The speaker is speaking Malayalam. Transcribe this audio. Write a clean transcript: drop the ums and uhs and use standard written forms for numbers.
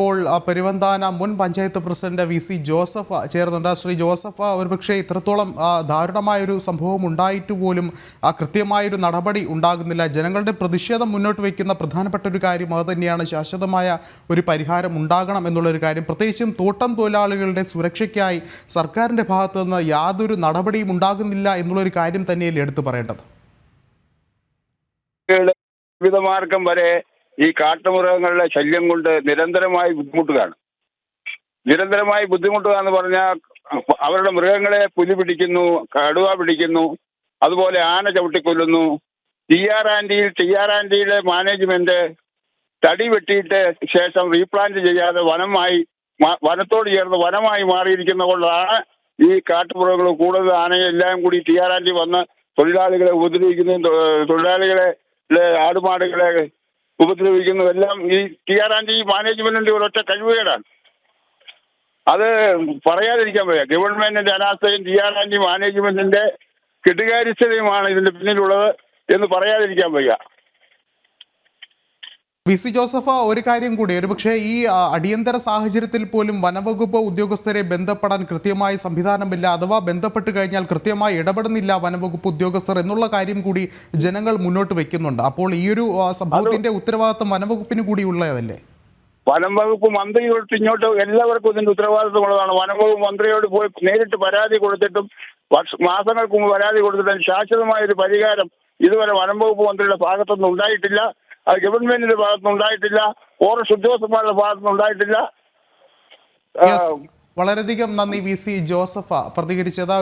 ഇപ്പോൾ പെരുവന്താന മുൻ പഞ്ചായത്ത് പ്രസിഡന്റ് വി.സി. ജോസഫ് ചേർന്നുണ്ട്. ശ്രീ ജോസഫ്, ഒരുപക്ഷെ ഇത്രത്തോളം ദാരുണമായൊരു സംഭവം ഉണ്ടായിട്ട് പോലും കൃത്യമായൊരു നടപടി ഉണ്ടാകുന്നില്ല. ജനങ്ങളുടെ പ്രതിഷേധം മുന്നോട്ട് വയ്ക്കുന്ന പ്രധാനപ്പെട്ട ഒരു കാര്യം അത് തന്നെയാണ്. ശാശ്വതമായ ഒരു പരിഹാരം ഉണ്ടാകണം എന്നുള്ളൊരു കാര്യം. പ്രത്യേകിച്ചും തോട്ടം തൊഴിലാളികളുടെ സുരക്ഷയ്ക്കായി സർക്കാരിൻ്റെ ഭാഗത്തു നിന്ന് യാതൊരു നടപടിയും ഉണ്ടാകുന്നില്ല എന്നുള്ളൊരു കാര്യം തന്നെയല്ലേ എടുത്തു പറയേണ്ടത്. ജീവിതമാർഗം വരെ ഈ കാട്ടുമൃഗങ്ങളുടെ ശല്യം കൊണ്ട് നിരന്തരമായി ബുദ്ധിമുട്ടുക എന്ന് പറഞ്ഞാൽ അവരുടെ മൃഗങ്ങളെ പുലി പിടിക്കുന്നു, കടുവ പിടിക്കുന്നു, അതുപോലെ ആന ചവിട്ടിക്കൊല്ലുന്നു. ടി ആർ ആൻഡിയിലെ മാനേജ്മെന്റ് തടി വെട്ടിയിട്ട് ശേഷം റീപ്ലാന്റ് ചെയ്യാതെ വനത്തോട് ചേർന്ന് വനമായി മാറിയിരിക്കുന്ന കൊണ്ടാണ് ഈ കാട്ടുമൃഗങ്ങൾ കൂടുതൽ ആനയെല്ലാം കൂടി ടി ആർ ആൻഡി വന്ന് തൊഴിലാളികളെ ഉപദ്രവിക്കുന്നതും തൊഴിലാളികളെ ആടുമാടുകളെ ഉപദ്രവിക്കുന്നതെല്ലാം ഈ ടി ആർ ആൻഡി മാനേജ്മെന്റിന്റെ ഒരൊറ്റ കഴിവുകേടാണ്. അത് പറയാതിരിക്കാൻ വയ്യ. ഗവൺമെന്റിന്റെ അനാസ്ഥയും ടി ആർ ആൻഡി മാനേജ്മെന്റിന്റെ കെടുകാര്യസ്ഥതയുമാണ് ഇതിന്റെ പിന്നിലുള്ളത് എന്ന് പറയാതിരിക്കാൻ വയ്യ. വി.സി. ജോസഫ്, ഒരു കാര്യം കൂടി, ഒരുപക്ഷെ ഈ അടിയന്തര സാഹചര്യത്തിൽ പോലും വനവകുപ്പ് ഉദ്യോഗസ്ഥരെ ബന്ധപ്പെടാൻ കൃത്യമായ സംവിധാനമില്ല, അഥവാ ബന്ധപ്പെട്ട് കഴിഞ്ഞാൽ കൃത്യമായി ഇടപെടുന്നില്ല വനവകുപ്പ് ഉദ്യോഗസ്ഥർ എന്നുള്ള കാര്യം കൂടി ജനങ്ങൾ മുന്നോട്ട് വെക്കുന്നുണ്ട്. അപ്പോൾ ഈ ഒരു സംഭവത്തിന്റെ ഉത്തരവാദിത്വം വനവകുപ്പിന് കൂടി ഉള്ളതല്ലേ? വനംവകുപ്പ് മന്ത്രിയോട് ഇങ്ങോട്ട് എല്ലാവർക്കും ഇതിന്റെ ഉത്തരവാദിത്വമുള്ളതാണ്. വനംവകുപ്പ് മന്ത്രിയോട് പോയി നേരിട്ട് പരാതി കൊടുത്തിട്ടും മാസങ്ങൾക്ക് മുമ്പ് പരാതി കൊടുത്തിട്ടും ശാശ്വതമായ ഒരു പരിഹാരം ഇതുവരെ വനംവകുപ്പ് മന്ത്രിയുടെ ഭാഗത്തൊന്നും ഉണ്ടായിട്ടില്ല. അത് ഗവൺമെന്റിന്റെ ഭാഗത്തുനിന്ന് ഉണ്ടായിട്ടില്ല. ഫോറസ്റ്റ് ഉദ്യോഗസ്ഥന്മാരുടെ ഭാഗത്തുനിന്ന് ഉണ്ടായിട്ടില്ല. വളരെയധികം നന്ദി വി.സി. ജോസഫ് പ്രതികരിച്ചത്.